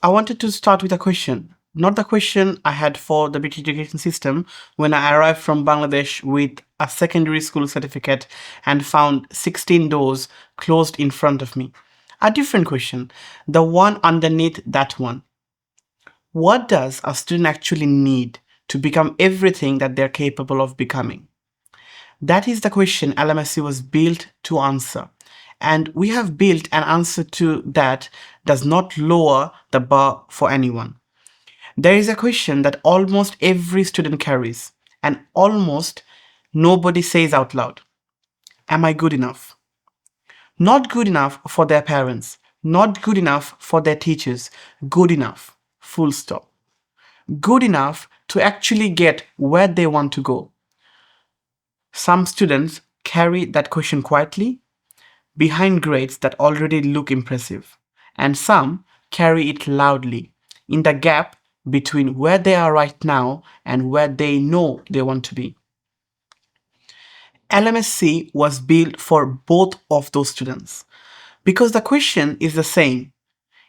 I wanted to start with a question, not the question I had for the British education system when I arrived from Bangladesh with a secondary school certificate and found 16 doors closed in front of me. A different question, the one underneath that one. What does a student actually need to become everything that they're capable of becoming? That is the question LMSC was built to answer. And we have built an answer to that does not lower the bar for anyone. There is a question that almost every student carries, and almost nobody says out loud. Am I good enough? Not good enough for their parents, not good enough for their teachers, good enough. Full stop. Good enough to actually get where they want to go. Some students carry that question quietly behind grades that already look impressive, and some carry it loudly in the gap between where they are right now and where they know they want to be. LMSC was built for both of those students because the question is the same,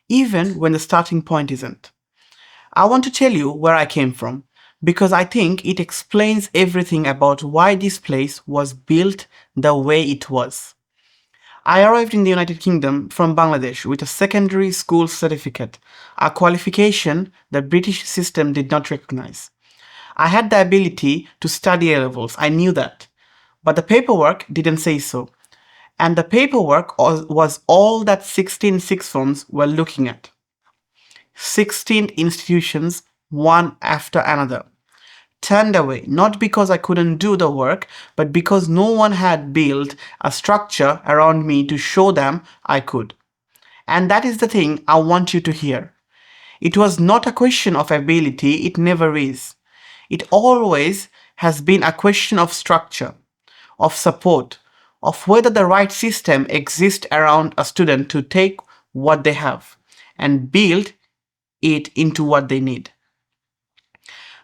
even when the starting point isn't. I want to tell you where I came from because I think it explains everything about why this place was built the way it was. I arrived in the United Kingdom from Bangladesh with a secondary school certificate, a qualification the British system did not recognize. I had the ability to study A levels, I knew that. But the paperwork didn't say so. And the paperwork was all that 16 sixth forms were looking at. 16 institutions, one after another. Turned away, not because I couldn't do the work, but because no one had built a structure around me to show them I could. And that is the thing I want you to hear. It was not a question of ability, it never is. It always has been a question of structure, of support, of whether the right system exists around a student to take what they have and build it into what they need.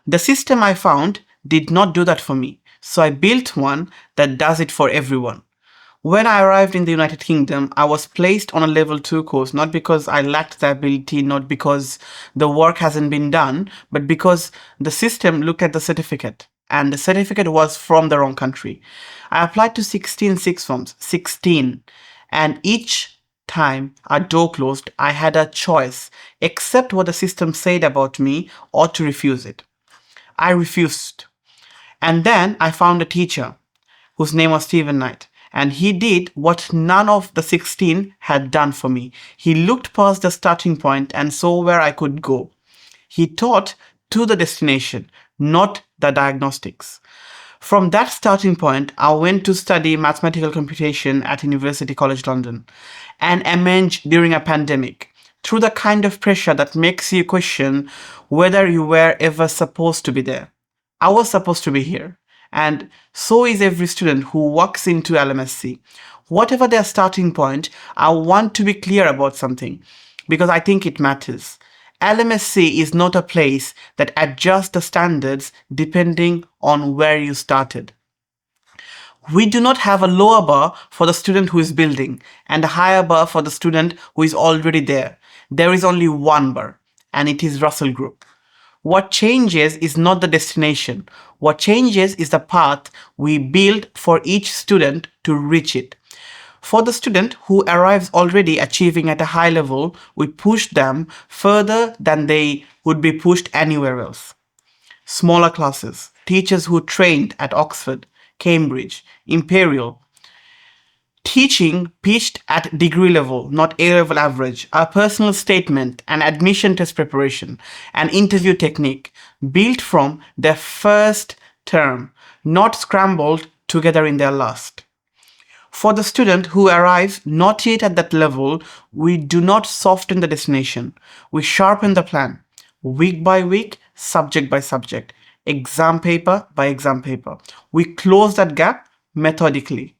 The system I found did not do that for me, so I built one that does it for everyone. When I arrived in the United Kingdom, I was placed on a level 2 course, not because I lacked the ability, not because the work hasn't been done, but because the system looked at the certificate, and the certificate was from the wrong country. I applied to 16 sixth forms, 16, and each time a door closed, I had a choice, accept what the system said about me or to refuse it. I refused. And then I found a teacher whose name was Stephen Knight. And he did what none of the 16 had done for me. He looked past the starting point and saw where I could go. He taught to the destination, not the diagnostics. From that starting point, I went to study mathematical computation at University College London and emerged during a pandemic through the kind of pressure that makes you question whether you were ever supposed to be there. I was supposed to be here. And so is every student who walks into LMSC. Whatever their starting point, I want to be clear about something because I think it matters. LMSC is not a place that adjusts the standards depending on where you started. We do not have a lower bar for the student who is building and a higher bar for the student who is already there. There is only one bar, and it is Russell Group. What changes is not the destination. What changes is the path we build for each student to reach it. For the student who arrives already achieving at a high level, we push them further than they would be pushed anywhere else. Smaller classes, teachers who trained at Oxford, Cambridge, Imperial, teaching pitched at degree level, not A-level average, a personal statement, an admission test preparation, an interview technique built from their first term, not scrambled together in their last. For the student who arrives not yet at that level, we do not soften the destination. We sharpen the plan, week by week, subject by subject, exam paper by exam paper. We close that gap methodically,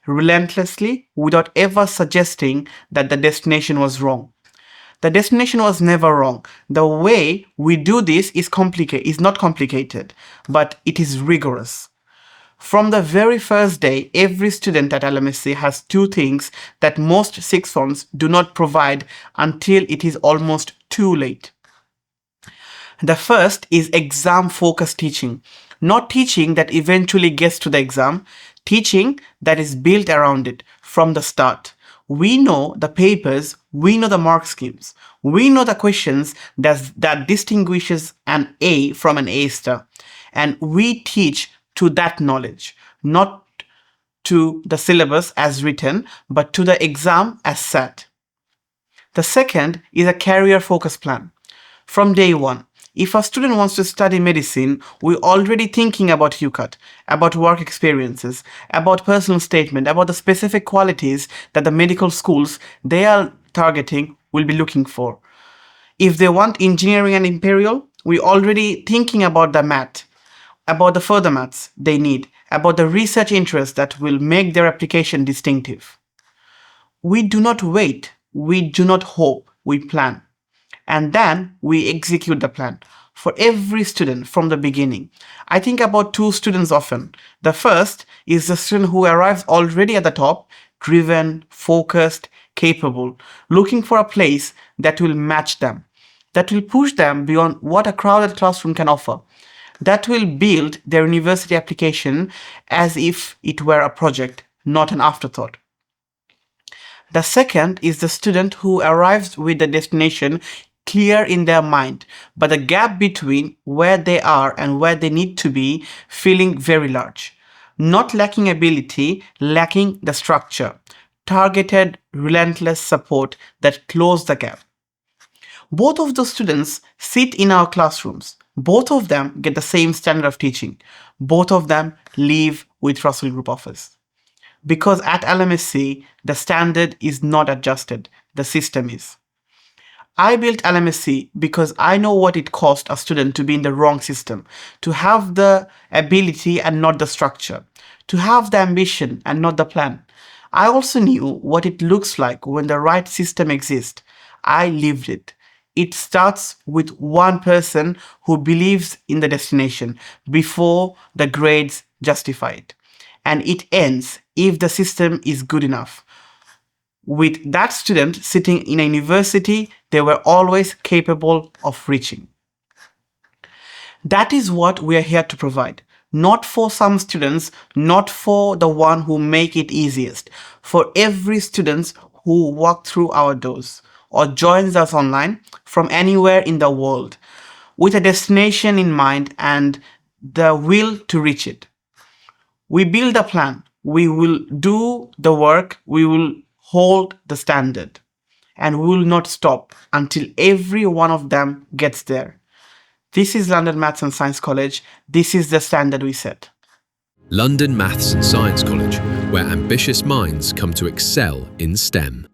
relentlessly, without ever suggesting that the destination was wrong. The destination was never wrong. The way we do this is not complicated, but it is rigorous. From the very first day, every student at LMSC has two things that most sixth forms do not provide until it is almost too late. The first is exam-focused teaching, not teaching that eventually gets to the exam, teaching that is built around it from the start. We know the papers, we know the mark schemes, we know the questions that distinguishes an A from an A star, and we teach to that knowledge, not to the syllabus as written, but to the exam as set. The second is a career focus plan. From day one, if a student wants to study medicine, we're already thinking about UCAT, about work experiences, about personal statement, about the specific qualities that the medical schools they are targeting will be looking for. If they want engineering and imperial, we're already thinking about the math, about the further maths they need, about the research interests that will make their application distinctive. We do not wait, we do not hope, we plan. And then we execute the plan for every student from the beginning. I think about two students often. The first is the student who arrives already at the top, driven, focused, capable, looking for a place that will match them, that will push them beyond what a crowded classroom can offer, that will build their university application as if it were a project, not an afterthought. The second is the student who arrives with the destination clear in their mind, but the gap between where they are and where they need to be feeling very large. Not lacking ability, lacking the structure. Targeted, relentless support that close the gap. Both of those students sit in our classrooms. Both of them get the same standard of teaching. Both of them leave with Russell Group offers. Because at LMSC, the standard is not adjusted, the system is. I built LMSC because I know what it cost a student to be in the wrong system, to have the ability and not the structure, to have the ambition and not the plan. I also knew what it looks like when the right system exists. I lived it. It starts with one person who believes in the destination before the grades justify it. And it ends if the system is good enough. With that student sitting in a university they were always capable of reaching. That is what we are here to provide. Not for some students, not for the one who make it easiest. For every student who walk through our doors or joins us online from anywhere in the world with a destination in mind and the will to reach it. We build a plan. We will do the work. We will hold the standard. And we will not stop until every one of them gets there. This is London Maths and Science College. This is the standard we set. London Maths and Science College, where ambitious minds come to excel in STEM.